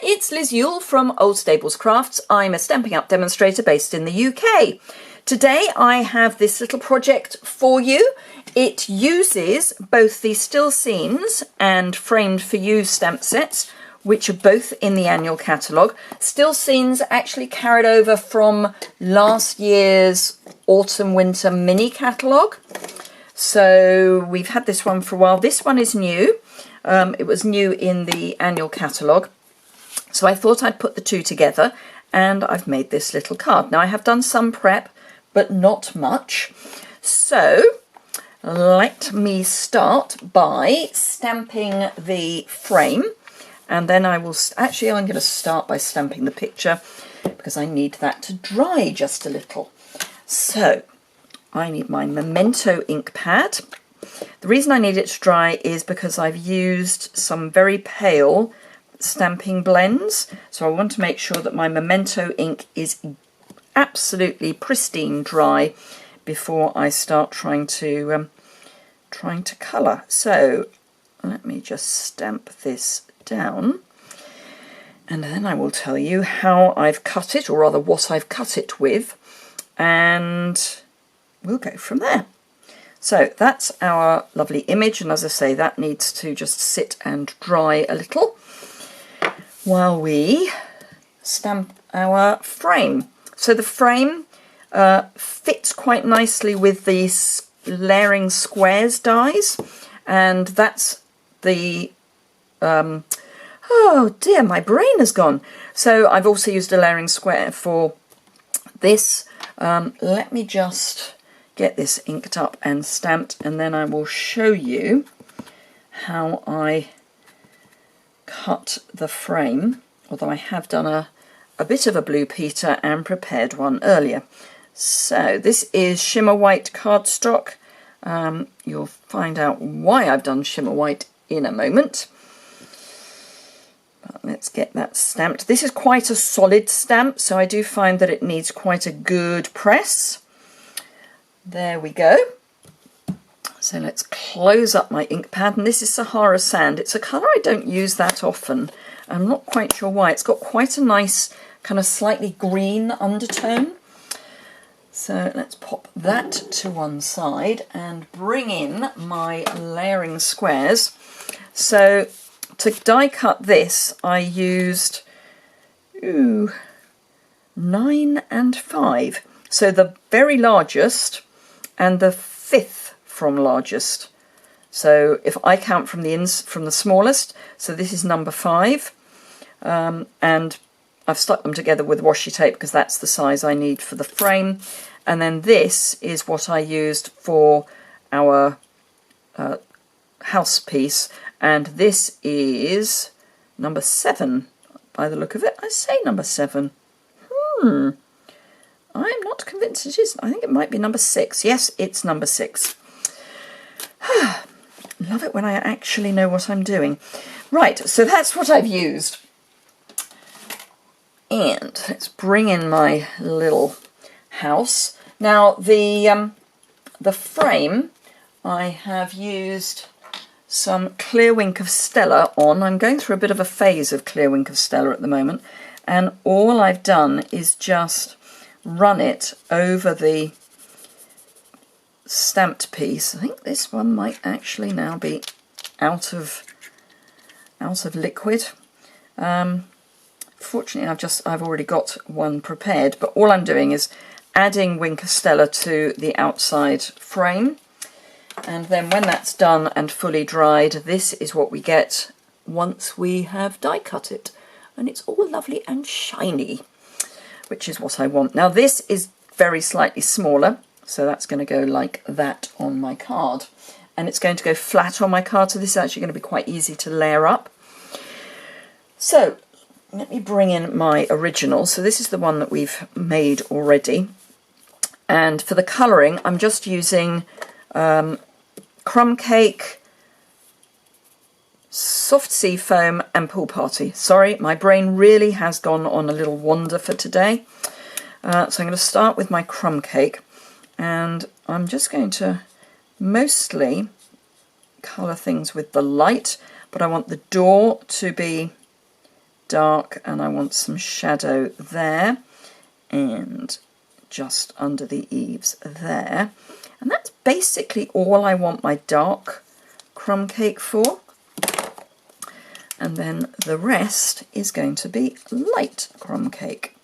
it's Liz Yuille from Old Stables Crafts. I'm a Stampin' Up demonstrator based in the UK. Today I have this little project for you. It uses both the Still Scenes and Framed for You stamp sets, which are both in the annual catalogue. Still Scenes actually carried over from last year's autumn-winter mini catalogue. So we've had this one for a while. This one is new. It was new in the annual catalogue. So I thought I'd put the two together, and I've made this little card. Now I have done some prep, but not much. So let me start by stamping the frame, and then I will, actually I'm going to start by stamping the picture because I need that to dry just a little. So I need my Memento ink pad. The reason I need it to dry is because I've used some very pale stamping blends, so I want to make sure that my Memento ink is absolutely pristine dry before I start trying to colour. So let me just stamp this down, and then I will tell you how I've cut it, or rather what I've cut it with, and we'll go from there. So that's our lovely image, and as I say, that needs to just sit and dry a little while we stamp our frame. So the frame fits quite nicely with these layering squares dies, and that's the oh dear, my brain has gone. So I've also used a layering square for this. Let me just get this inked up and stamped, and then I will show you how I cut the frame, although I have done a bit of a Blue Peter and prepared one earlier. So this is shimmer white cardstock. You'll find out why I've done shimmer white in a moment. But let's get that stamped. This is quite a solid stamp, so I do find that it needs quite a good press. There we go. So let's close up my ink pad, and this is Sahara Sand. It's a colour I don't use that often. I'm not quite sure why. It's got quite a nice kind of slightly green undertone. So let's pop that to one side and bring in my layering squares. So to die cut this, I used 9 and 5. So the very largest and the 5th from largest. So if I count from the smallest, so this is number 5, and I've stuck them together with washi tape because that's the size I need for the frame. And then this is what I used for our house piece, and this is number 7 by the look of it. I say number 7. I'm not convinced it is. I think it might be number 6. Yes, it's number 6. Love it when I actually know what I'm doing. Right, so that's what I've used. And let's bring in my little house. Now the frame, I have used some Clear Wink of Stella on. I'm going through a bit of a phase of Clear Wink of Stella at the moment, and all I've done is just run it over the stamped piece. I think this one might actually now be out of liquid. Fortunately, I've already got one prepared, but all I'm doing is adding Wink of Stella to the outside frame, and then when that's done and fully dried, this is what we get once we have die cut it, and it's all lovely and shiny, which is what I want. Now this is very slightly smaller, so that's going to go like that on my card, and it's going to go flat on my card, so this is actually going to be quite easy to layer up. So let me bring in my original. So this is the one that we've made already, and for the colouring I'm just using Crumb Cake, Soft Sea Foam and Pool Party. Sorry, my brain really has gone on a little wander for today. So I'm going to start with my Crumb Cake, and I'm just going to mostly colour things with the light, but I want the door to be dark, and I want some shadow there and just under the eaves there. And that's basically all I want my dark crumb cake for. And then the rest is going to be light crumb cake.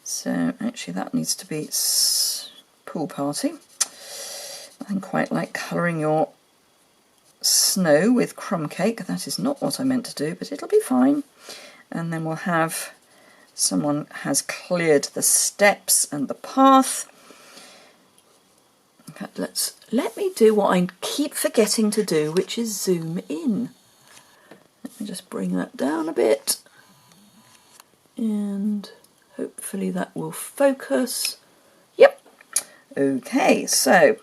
So actually that needs to be pool party. Nothing quite like colouring your snow with crumb cake. That is not what I meant to do, but it'll be fine. And then we'll have, someone has cleared the steps and the path. In fact, let me do what I keep forgetting to do, which is zoom in. Let me just bring that down a bit, and hopefully that will focus. Yep. Okay, so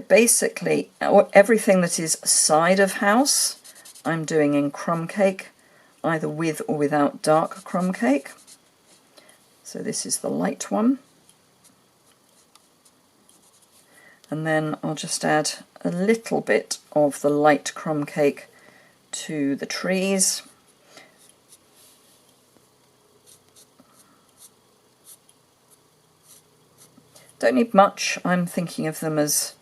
basically everything that is side of house I'm doing in crumb cake, either with or without dark crumb cake. So this is the light one. And then I'll just add a little bit of the light crumb cake to the trees. Don't need much. I'm thinking of them as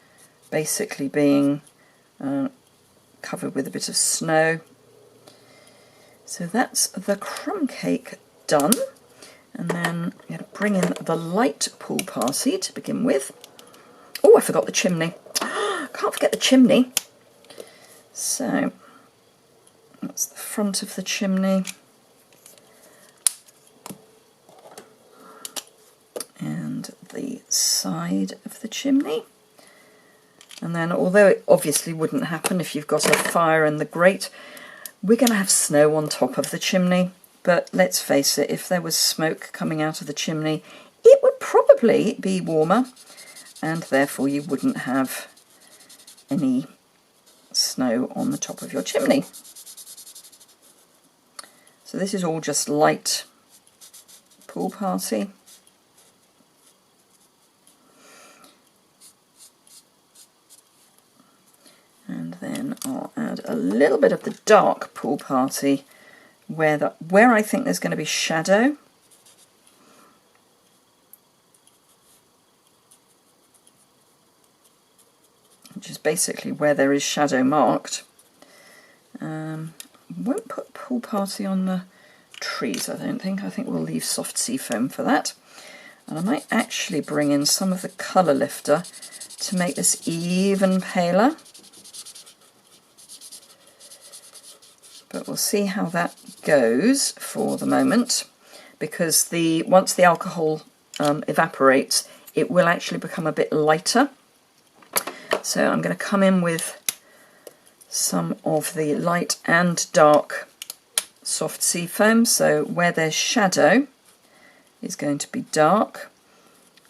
basically being covered with a bit of snow. So that's the crumb cake done. And then I'm going to bring in the light pool party to begin with. Oh, I forgot the chimney. Can't forget the chimney. So that's the front of the chimney. And the side of the chimney. And then, although it obviously wouldn't happen if you've got a fire in the grate, we're going to have snow on top of the chimney. But let's face it, if there was smoke coming out of the chimney, it would probably be warmer, and therefore you wouldn't have any snow on the top of your chimney. So this is all just light pool party. And then I'll add a little bit of the dark pool party where I think there's going to be shadow. Which is basically where there is shadow marked. Won't put pool party on the trees, I don't think. I think we'll leave soft sea foam for that. And I might actually bring in some of the colour lifter to make this even paler. But we'll see how that goes for the moment, because once the alcohol evaporates, it will actually become a bit lighter. So I'm going to come in with some of the light and dark soft sea foam. So where there's shadow is going to be dark,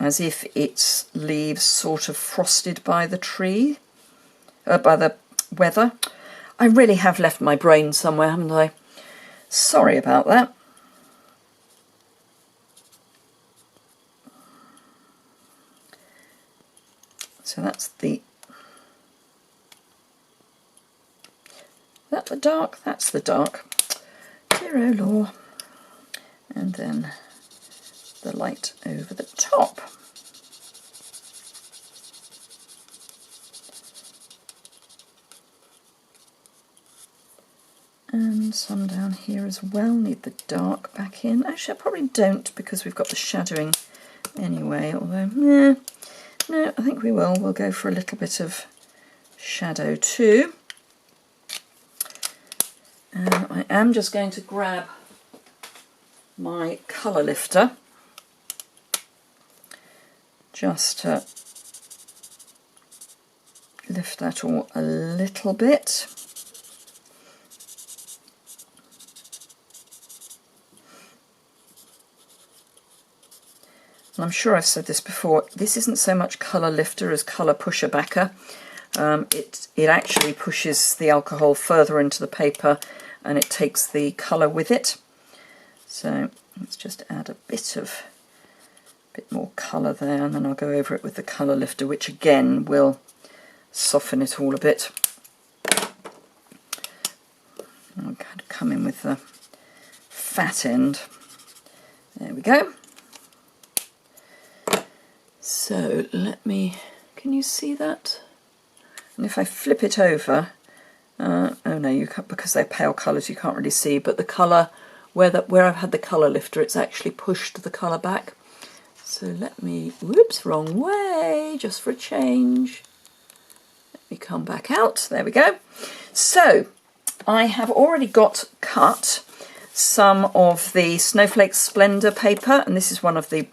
as if its leaves sort of frosted by the tree, by the weather. I really have left my brain somewhere, haven't I? Sorry about that. So that's the dark, that's the dark. Dear oh law. And then the light over the top. And some down here as well, need the dark back in. Actually I probably don't, because we've got the shadowing anyway, although, no, I think we will. We'll go for a little bit of shadow too. And I am just going to grab my colour lifter just to lift that all a little bit. And I'm sure I've said this before, this isn't so much colour lifter as colour pusher backer. It actually pushes the alcohol further into the paper and it takes the colour with it. So let's just add a bit more colour there, and then I'll go over it with the colour lifter, which again will soften it all a bit. I'm going to come in with the fat end. There we go. So let me, can you see that? And if I flip it over, oh no, you can't, because they're pale colours, you can't really see, but the colour, where I've had the colour lifter, it's actually pushed the colour back. So let me, whoops, wrong way, just for a change. Let me come back out, there we go. So I have already got cut some of the Snowflake Splendor paper, and this is one of the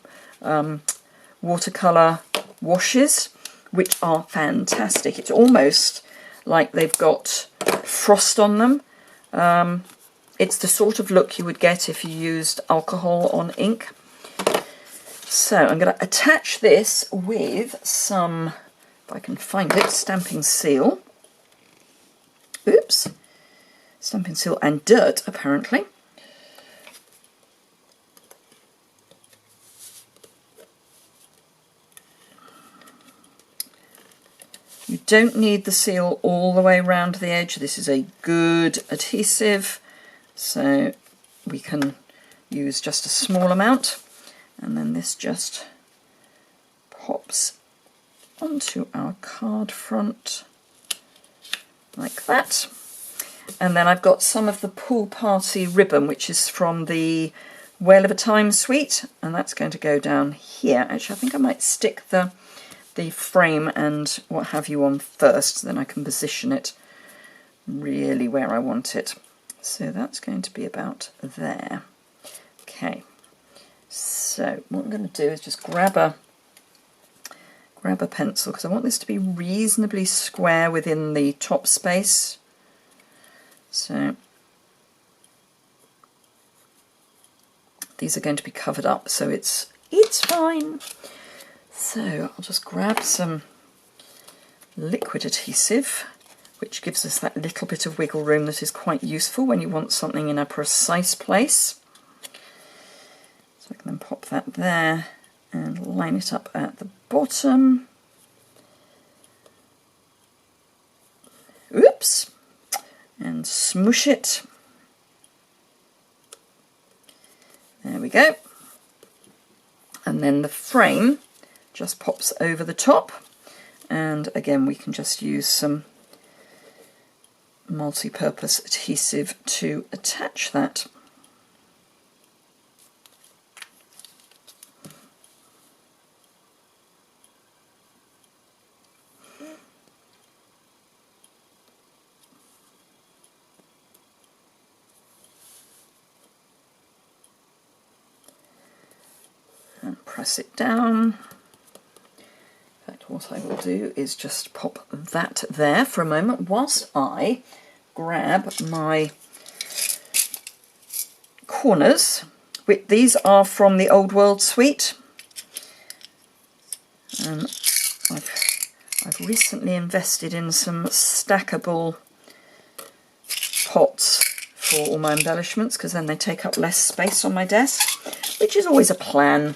watercolour washes, which are fantastic. It's almost like they've got frost on them. It's the sort of look you would get if you used alcohol on ink. So I'm going to attach this with some, if I can find it, stamping seal. Oops. Stamping seal and dirt, apparently. You don't need the seal all the way around the edge. This is a good adhesive, so we can use just a small amount. And then this just pops onto our card front like that. And then I've got some of the Pool Party ribbon, which is from the Whale of a Time suite, and that's going to go down here. Actually, I think I might stick the frame and what have you on first, so then I can position it really where I want it. So that's going to be about there. Okay, so what I'm going to do is just grab a pencil, because I want this to be reasonably square within the top space. So these are going to be covered up, so it's fine. So I'll just grab some liquid adhesive, which gives us that little bit of wiggle room that is quite useful when you want something in a precise place. So I can then pop that there and line it up at the bottom. Oops! And smoosh it. There we go. And then the frame just pops over the top, and again we can just use some multi-purpose adhesive to attach that. And press it down. In fact, what I will do is just pop that there for a moment whilst I grab my corners. These are from the Old World suite. I've recently invested in some stackable pots for all my embellishments, because then they take up less space on my desk, which is always a plan.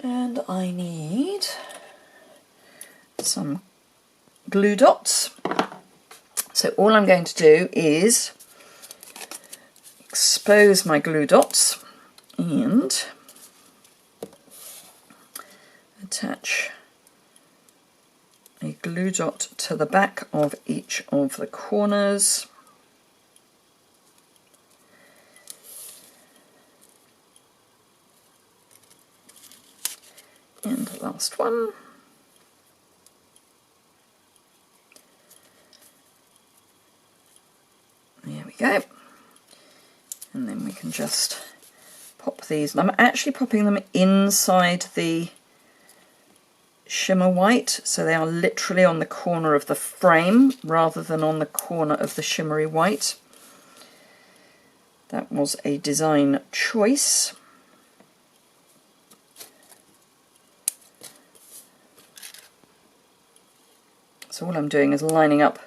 And I need some glue dots. So all I'm going to do is expose my glue dots and attach a glue dot to the back of each of the corners. And the last one. There we go. And then we can just pop these. I'm actually popping them inside the shimmer white, so they are literally on the corner of the frame rather than on the corner of the shimmery white. That was a design choice. So all I'm doing is lining up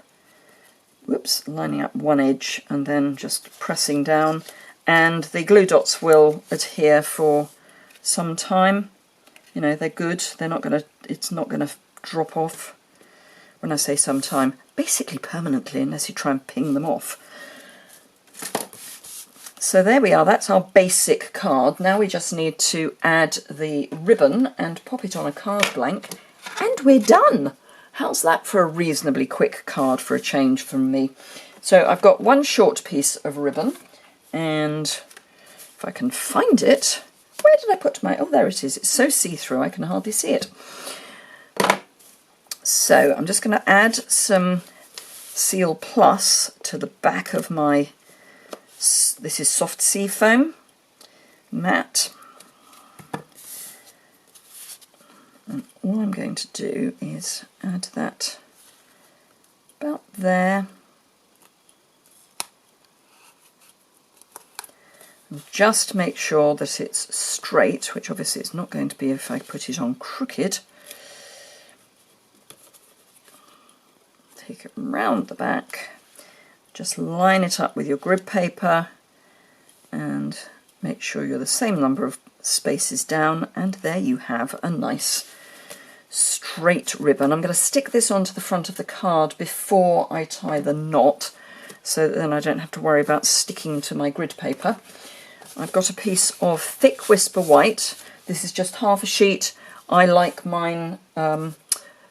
one edge and then just pressing down, and the glue dots will adhere for some time. You know, they're good. They're not going to, it's not going to drop off. When I say sometime, basically permanently, unless you try and ping them off. So there we are, that's our basic card. Now we just need to add the ribbon and pop it on a card blank, and we're done. How's that for a reasonably quick card for a change from me? So I've got one short piece of ribbon, and if I can find it, where did I put my, oh there it is, it's so see-through I can hardly see it. So I'm just going to add some Seal Plus to the back of my, this is soft sea foam mat. And all I'm going to do is add that about there. And just make sure that it's straight, which obviously it's not going to be if I put it on crooked. Take it round the back, just line it up with your grid paper and make sure you're the same number of spaces down, and there you have a nice straight ribbon. I'm going to stick this onto the front of the card before I tie the knot, so that then I don't have to worry about sticking to my grid paper. I've got a piece of thick Whisper White. This is just half a sheet. I like mine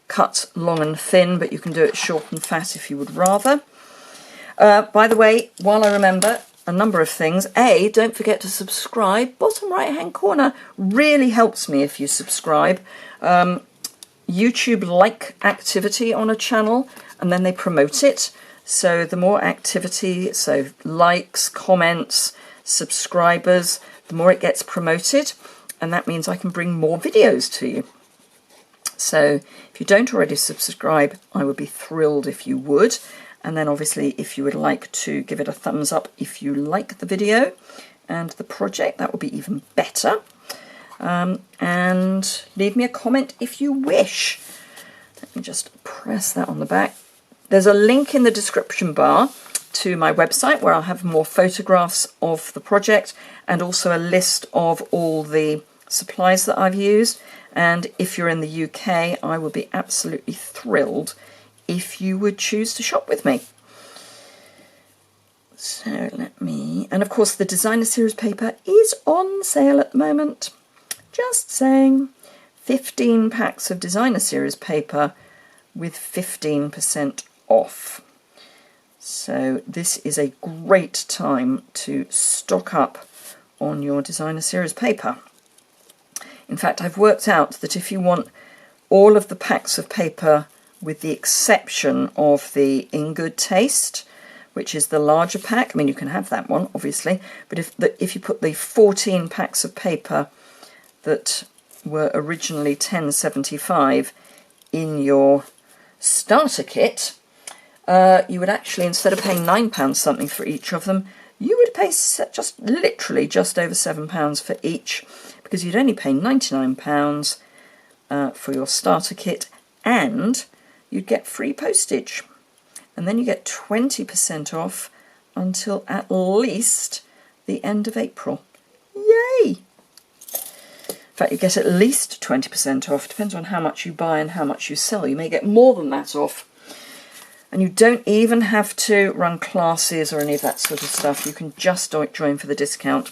cut long and thin, but you can do it short and fat if you would rather. By the way, while I remember a number of things, don't forget to subscribe. Bottom right hand corner really helps me if you subscribe. YouTube like activity on a channel, and then they promote it. So the more activity, so likes, comments, subscribers, the more it gets promoted, and that means I can bring more videos to you. So if you don't already subscribe, I would be thrilled if you would. And then obviously if you would like to give it a thumbs up if you like the video and the project, that would be even better. And leave me a comment if you wish. Let me just press that on the back. There's a link in the description bar to my website where I'll have more photographs of the project and also a list of all the supplies that I've used. And if you're in the UK, I would be absolutely thrilled if you would choose to shop with me. So let me, and of course the designer series paper is on sale at the moment. Just saying, 15 packs of designer series paper with 15% off. So this is a great time to stock up on your designer series paper. In fact, I've worked out that if you want all of the packs of paper with the exception of the In Good Taste, which is the larger pack, I mean you can have that one obviously, but if you put the 14 packs of paper that were originally $10.75 in your starter kit, you would actually, instead of paying £9 something for each of them, you would pay just literally just over £7 for each, because you'd only pay £99 for your starter kit, and you'd get free postage. And then you get 20% off until at least the end of April. Yay! In fact, you get at least 20% off. Depends on how much you buy and how much you sell. You may get more than that off. And you don't even have to run classes or any of that sort of stuff. You can just join for the discount.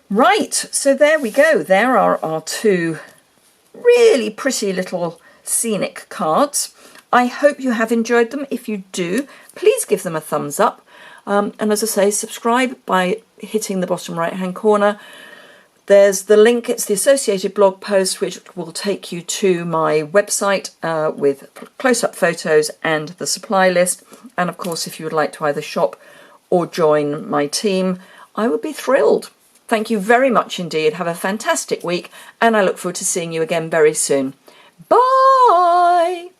Right, so there we go. There are our two really pretty little scenic cards. I hope you have enjoyed them. If you do, please give them a thumbs up. And as I say, subscribe by hitting the bottom right hand corner. There's the link, it's the associated blog post, which will take you to my website with close-up photos and the supply list. And of course, if you would like to either shop or join my team, I would be thrilled. Thank you very much indeed. Have a fantastic week, and I look forward to seeing you again very soon. Bye!